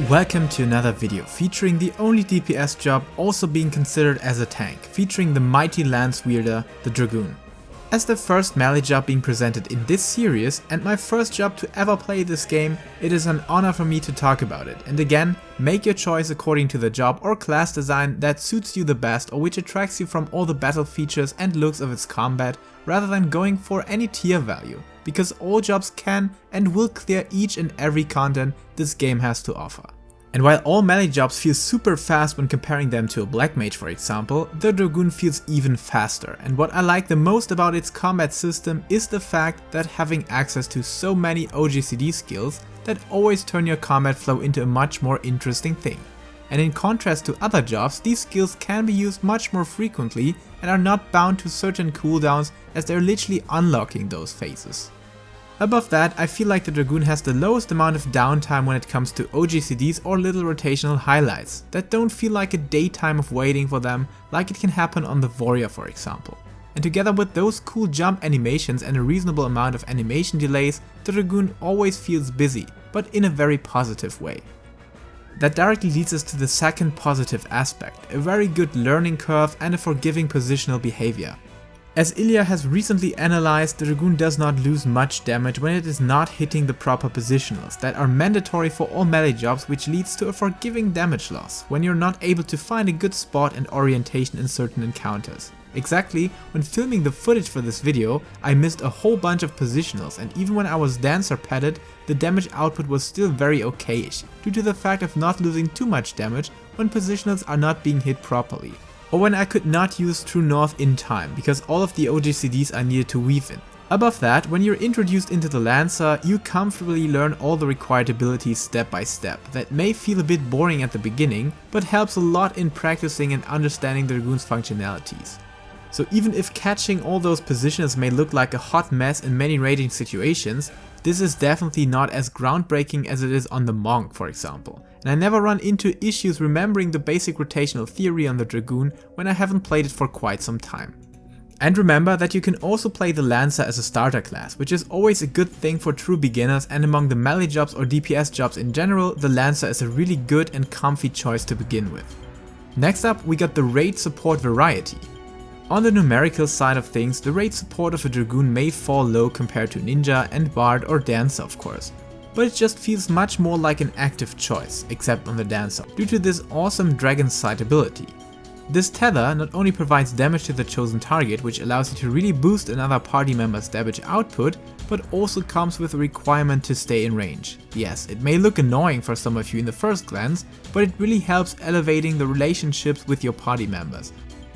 Welcome to another video featuring the only DPS job also being considered as a tank, featuring the mighty lance wielder, the Dragoon. As the first melee job being presented in this series and my first job to ever play this game, it is an honor for me to talk about it. And again, make your choice according to the job or class design that suits you the best or which attracts you from all the battle features and looks of its combat, rather than going for any tier value, because all jobs can and will clear each and every content this game has to offer. And while all melee jobs feel super fast when comparing them to a black mage for example, the Dragoon feels even faster, and what I like the most about its combat system is the fact that having access to so many OGCD skills that always turn your combat flow into a much more interesting thing. And in contrast to other jobs, these skills can be used much more frequently and are not bound to certain cooldowns as they're literally unlocking those phases. Above that, I feel like the Dragoon has the lowest amount of downtime when it comes to OGCDs or little rotational highlights that don't feel like a daytime of waiting for them like it can happen on the Warrior for example. And together with those cool jump animations and a reasonable amount of animation delays, the Dragoon always feels busy, but in a very positive way. That directly leads us to the second positive aspect, a very good learning curve and a forgiving positional behavior. As Ilya has recently analyzed, the Dragoon does not lose much damage when it is not hitting the proper positionals that are mandatory for all melee jobs, which leads to a forgiving damage loss when you're not able to find a good spot and orientation in certain encounters. Exactly, when filming the footage for this video, I missed a whole bunch of positionals, and even when I was dancer padded, the damage output was still very okayish, due to the fact of not losing too much damage when positionals are not being hit properly. Or when I could not use True North in time, because all of the OGCDs I needed to weave in. Above that, when you're introduced into the Lancer, you comfortably learn all the required abilities step by step. That may feel a bit boring at the beginning, but helps a lot in practicing and understanding the Dragoon's functionalities. So even if catching all those positions may look like a hot mess in many raiding situations, this is definitely not as groundbreaking as it is on the Monk for example. And I never run into issues remembering the basic rotational theory on the Dragoon when I haven't played it for quite some time. And remember that you can also play the Lancer as a starter class, which is always a good thing for true beginners, and among the melee jobs or DPS jobs in general, the Lancer is a really good and comfy choice to begin with. Next up, we got the raid support variety. On the numerical side of things, the raid support of a Dragoon may fall low compared to Ninja and Bard or Dancer of course, but it just feels much more like an active choice, except on the Dancer, due to this awesome Dragon Sight ability. This tether not only provides damage to the chosen target, which allows you to really boost another party member's damage output, but also comes with a requirement to stay in range. Yes, it may look annoying for some of you in the first glance, but it really helps elevating the relationships with your party members.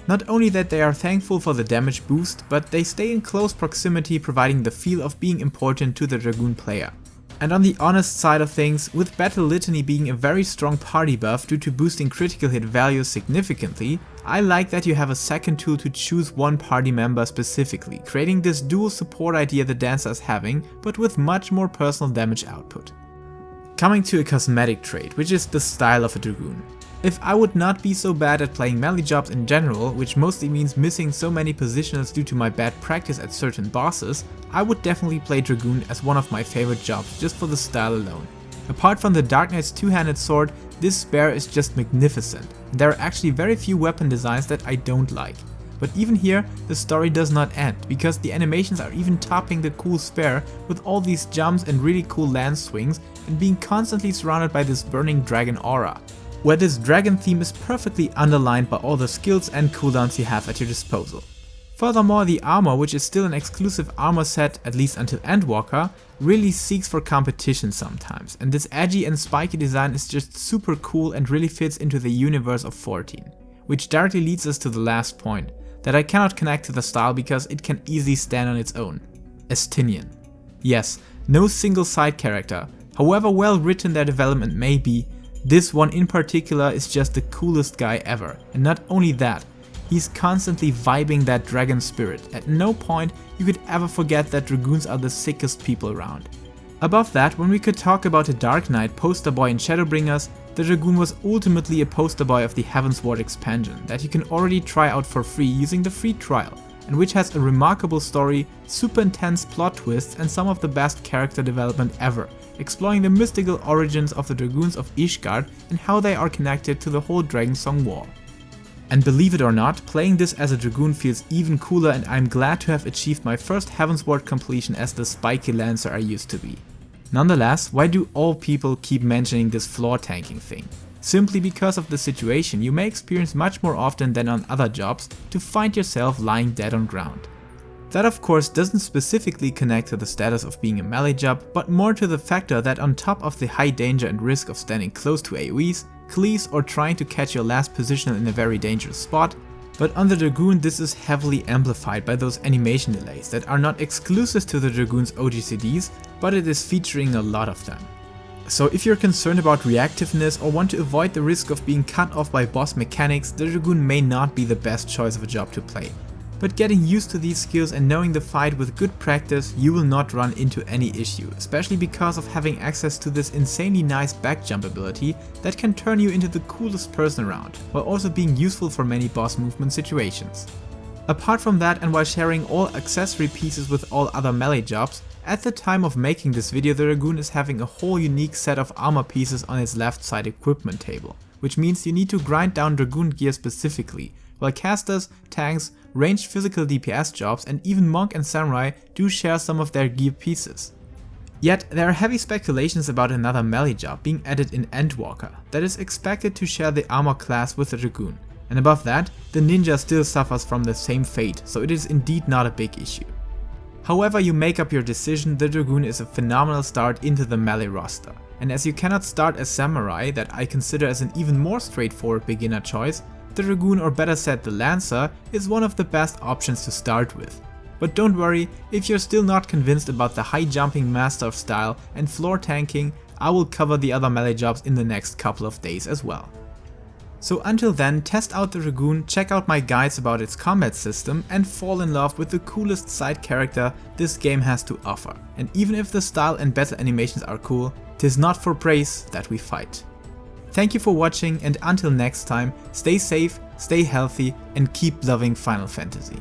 Not only that they are thankful for the damage boost, but they stay in close proximity, providing the feel of being important to the Dragoon player. And on the honest side of things, with Battle Litany being a very strong party buff due to boosting critical hit values significantly, I like that you have a second tool to choose one party member specifically, creating this dual support idea the Dancer is having, but with much more personal damage output. Coming to a cosmetic trait, which is the style of a Dragoon. If I would not be so bad at playing melee jobs in general, which mostly means missing so many positionals due to my bad practice at certain bosses, I would definitely play Dragoon as one of my favorite jobs just for the style alone. Apart from the Dark Knight's two-handed sword, this spear is just magnificent. There are actually very few weapon designs that I don't like. But even here, the story does not end, because the animations are even topping the cool spear with all these jumps and really cool lance swings and being constantly surrounded by this burning dragon aura, where this dragon theme is perfectly underlined by all the skills and cooldowns you have at your disposal. Furthermore, the armor, which is still an exclusive armor set, at least until Endwalker, really seeks for competition sometimes, and this edgy and spiky design is just super cool and really fits into the universe of 14. Which directly leads us to the last point, that I cannot connect to the style because it can easily stand on its own. Estinian. Yes, no single side character, however well written their development may be, this one in particular is just the coolest guy ever, and not only that, he's constantly vibing that dragon spirit. At no point you could ever forget that Dragoons are the sickest people around. Above that, when we could talk about a Dark Knight poster boy in Shadowbringers, the Dragoon was ultimately a poster boy of the Heavensward expansion that you can already try out for free using the free trial, and which has a remarkable story, super intense plot twists and some of the best character development ever, exploring the mystical origins of the Dragoons of Ishgard and how they are connected to the whole Dragonsong War. And believe it or not, playing this as a Dragoon feels even cooler, and I'm glad to have achieved my first Heavensward completion as the spiky lancer I used to be. Nonetheless, why do all people keep mentioning this floor tanking thing? Simply because of the situation you may experience much more often than on other jobs to find yourself lying dead on ground. That of course doesn't specifically connect to the status of being a melee job, but more to the factor that on top of the high danger and risk of standing close to AoEs, cleaves or trying to catch your last positional in a very dangerous spot, but on the Dragoon this is heavily amplified by those animation delays that are not exclusive to the Dragoon's OGCDs, but it is featuring a lot of them. So if you're concerned about reactiveness or want to avoid the risk of being cut off by boss mechanics, the Dragoon may not be the best choice of a job to play. But getting used to these skills and knowing the fight with good practice, you will not run into any issue, especially because of having access to this insanely nice back jump ability that can turn you into the coolest person around, while also being useful for many boss movement situations. Apart from that, and while sharing all accessory pieces with all other melee jobs, at the time of making this video the Dragoon is having a whole unique set of armor pieces on its left side equipment table, which means you need to grind down Dragoon gear specifically, while casters, tanks, ranged physical DPS jobs and even monk and samurai do share some of their gear pieces. Yet there are heavy speculations about another melee job being added in Endwalker that is expected to share the armor class with the Dragoon, and above that the ninja still suffers from the same fate, so it is indeed not a big issue. However you make up your decision, the Dragoon is a phenomenal start into the melee roster, and as you cannot start as samurai, that I consider as an even more straightforward beginner choice, the Dragoon, or better said the Lancer, is one of the best options to start with. But don't worry, if you're still not convinced about the high jumping master of style and floor tanking, I will cover the other melee jobs in the next couple of days as well. So until then, test out the Dragoon, check out my guides about its combat system and fall in love with the coolest side character this game has to offer. And even if the style and battle animations are cool, 'tis not for praise that we fight. Thank you for watching, and until next time, stay safe, stay healthy and keep loving Final Fantasy.